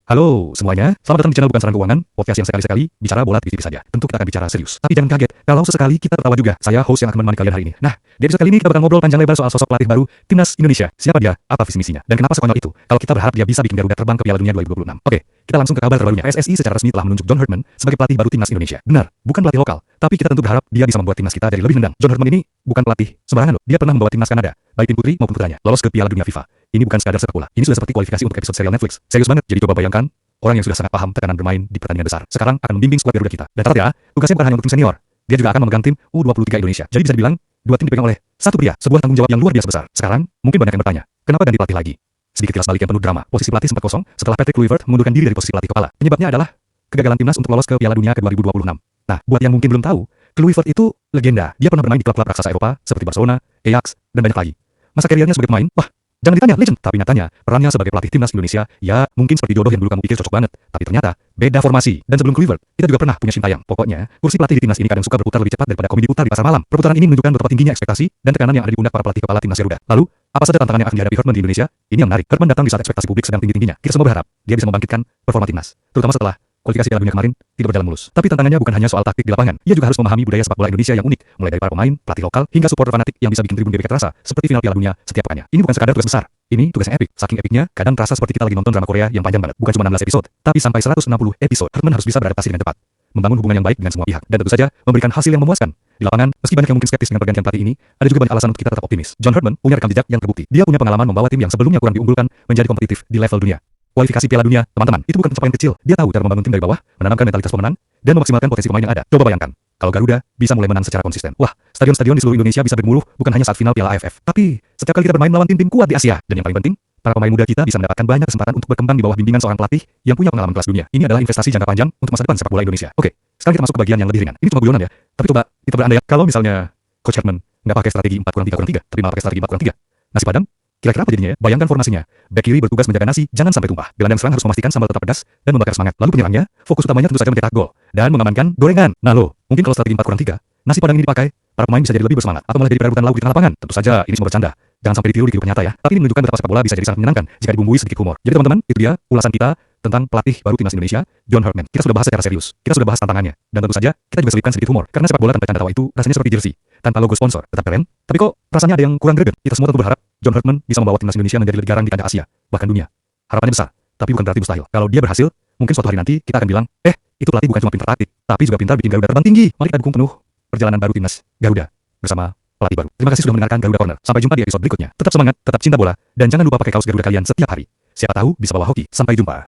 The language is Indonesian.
Halo semuanya, selamat datang di channel Bukan Saran Keuangan, podcast yang sekali-sekali bicara bola tipis-tipis saja. Tentu kita akan bicara serius, tapi jangan kaget kalau sesekali kita tertawa juga. Saya host yang akan menemani kalian hari ini. Nah, di episode kali ini kita bakal ngobrol panjang lebar soal sosok pelatih baru Timnas Indonesia. Siapa dia, apa visi misinya, dan kenapa sekonyol itu kalau kita berharap dia bisa bikin Garuda terbang ke Piala Dunia 2026. Oke, kita langsung ke kabar terbarunya. PSSI secara resmi telah menunjuk John Herdman sebagai pelatih baru Timnas Indonesia. Benar, bukan pelatih lokal, tapi kita tentu berharap dia bisa membuat timnas kita jadi lebih nendang. John Herdman ini bukan pelatih sembarangan loh. Dia pernah membawa timnas Kanada, baik tim putri maupun putranya, lolos ke Piala Dunia FIFA. Ini bukan sekadar sepak bola. Ini sudah seperti kualifikasi untuk episode serial Netflix. Serius banget. Jadi coba bayangkan, orang yang sudah sangat paham tekanan bermain di pertandingan besar sekarang akan membimbing skuad Garuda kita. Dan catat ya, tugasnya bukan hanya untuk tim senior. Dia juga akan memegang tim U23 Indonesia. Jadi bisa dibilang, dua tim dipegang oleh satu pria. Sebuah tanggung jawab yang luar biasa besar. Sekarang, mungkin banyak yang bertanya, kenapa ganti pelatih lagi? Sedikit kilas balik yang penuh drama. Posisi pelatih sempat kosong setelah Patrick Kluivert mengundurkan diri dari posisi pelatih kepala. Penyebabnya adalah kegagalan timnas untuk lolos ke Piala Dunia ke 2026. Nah, buat yang mungkin belum tahu, Kluivert itu legenda. Dia pernah bermain di klub-klub raksasa Eropa seperti Barcelona, Ajax, dan banyak lagi. Masa karirnya sebagai pemain, wah, jangan ditanya legend, tapi nyatanya perannya sebagai pelatih timnas Indonesia ya mungkin seperti jodoh yang dulu kamu pikir cocok banget, tapi ternyata beda formasi. Dan sebelum Kluivert, kita juga pernah punya Sintayong. Pokoknya, kursi pelatih di timnas ini kadang suka berputar lebih cepat daripada komedi putar di pasar malam. Perputaran ini menunjukkan betapa tingginya ekspektasi dan tekanan yang ada di pundak para pelatih kepala timnas Garuda. Lalu, apa saja tantangan yang akan dihadapi Herdman di Indonesia? Ini yang menarik. Herdman datang di saat ekspektasi publik sedang tinggi-tingginya. Kita semua berharap dia bisa membangkitkan performa timnas, terutama setelah kualifikasi Piala Dunia kemarin tidak berjalan mulus. Tapi tantangannya bukan hanya soal taktik di lapangan. Ia juga harus memahami budaya sepak bola Indonesia yang unik, mulai dari para pemain, pelatih lokal, hingga supporter fanatik yang bisa bikin tribun GBK terasa seperti final Piala Dunia setiap pekannya. Ini bukan sekadar tugas besar. Ini tugas yang epik. Saking epiknya, kadang terasa seperti kita lagi nonton drama Korea yang panjang banget. Bukan cuma 16 episode, tapi sampai 160 episode. Herdman harus bisa beradaptasi dengan cepat, membangun hubungan yang baik dengan semua pihak, dan tentu saja memberikan hasil yang memuaskan. Di lapangan, meski banyak yang mungkin skeptis dengan pergantian pelatih ini, ada juga banyak alasan untuk kita tetap optimis. John Herdman punya rekam jejak yang terbukti. Dia punya pengalaman membawa tim yang sebelumnya kurang diunggulkan menjadi kompetitif di level dunia. Kualifikasi Piala Dunia, teman-teman, itu bukan pencapaian kecil. Dia tahu cara membangun tim dari bawah, menanamkan mentalitas pemenang, dan memaksimalkan potensi pemain yang ada. Coba bayangkan, kalau Garuda bisa mulai menang secara konsisten. Wah, stadion-stadion di seluruh Indonesia bisa bergemuruh bukan hanya saat final Piala AFF, tapi setiap kali kita bermain melawan tim-tim kuat di Asia. Dan yang paling penting, para pemain muda kita bisa mendapatkan banyak kesempatan untuk berkembang di bawah bimbingan seorang pelatih yang punya pengalaman kelas dunia. Ini adalah investasi jangka panjang untuk masa depan sepak bola Indonesia. Oke, sekarang kita masuk ke bagian yang lebih ringan. Ini cuma guyonan ya, tapi coba kita berandai kalau misalnya Coach Herdman nggak pakai strategi 4-3-3, tapi malah pakai strategi 4-3. Nasi Padang, kira-kira apa jadinya ya? Bayangkan formasinya. Bek kiri bertugas menjaga nasi jangan sampai tumpah. Gelandang serang harus memastikan sambal tetap pedas dan membakar semangat. Lalu penyerangnya, fokus utamanya tentu saja mencetak gol dan mengamankan gorengan. Nah lo, mungkin kalau strategi 4-3, nasi Padang ini dipakai, para pemain bisa jadi lebih bersemangat atau malah jadi perebutan lauk di tengah lapangan. Tentu saja ini semua bercanda. Jangan sampai ditiru di kehidupan nyata ya. Tapi ini menunjukkan betapa sepak bola bisa jadi sangat menyenangkan jika dibumbui sedikit humor. Jadi teman-teman, itu dia ulasan kita tentang pelatih baru timnas Indonesia, John Herdman. Kita sudah bahas secara serius. Kita sudah bahas tantangannya. Dan tentu saja, kita juga selipkan sedikit humor. Karena sepak bola tanpa canda tawa itu rasanya seperti jersey. Tanpa logo sponsor, tetap keren. Tapi kok rasanya ada yang kurang greget. Kita semua tentu berharap John Herdman bisa membawa timnas Indonesia menjadi lebih garang di kancah Asia, bahkan dunia. Harapannya besar, tapi bukan berarti mustahil. Kalau dia berhasil, mungkin suatu hari nanti kita akan bilang, itu pelatih bukan cuma pintar taktik, tapi juga pintar bikin Garuda terbang tinggi. Mari kita dukung penuh perjalanan baru timnas Garuda bersama pelatih baru. Terima kasih sudah mendengarkan Garuda Corner. Sampai jumpa di episode berikutnya. Tetap semangat, tetap cinta bola, dan jangan lupa pakai kaos Garuda kalian setiap hari. Siapa tahu bisa bawa hoki. Sampai jumpa.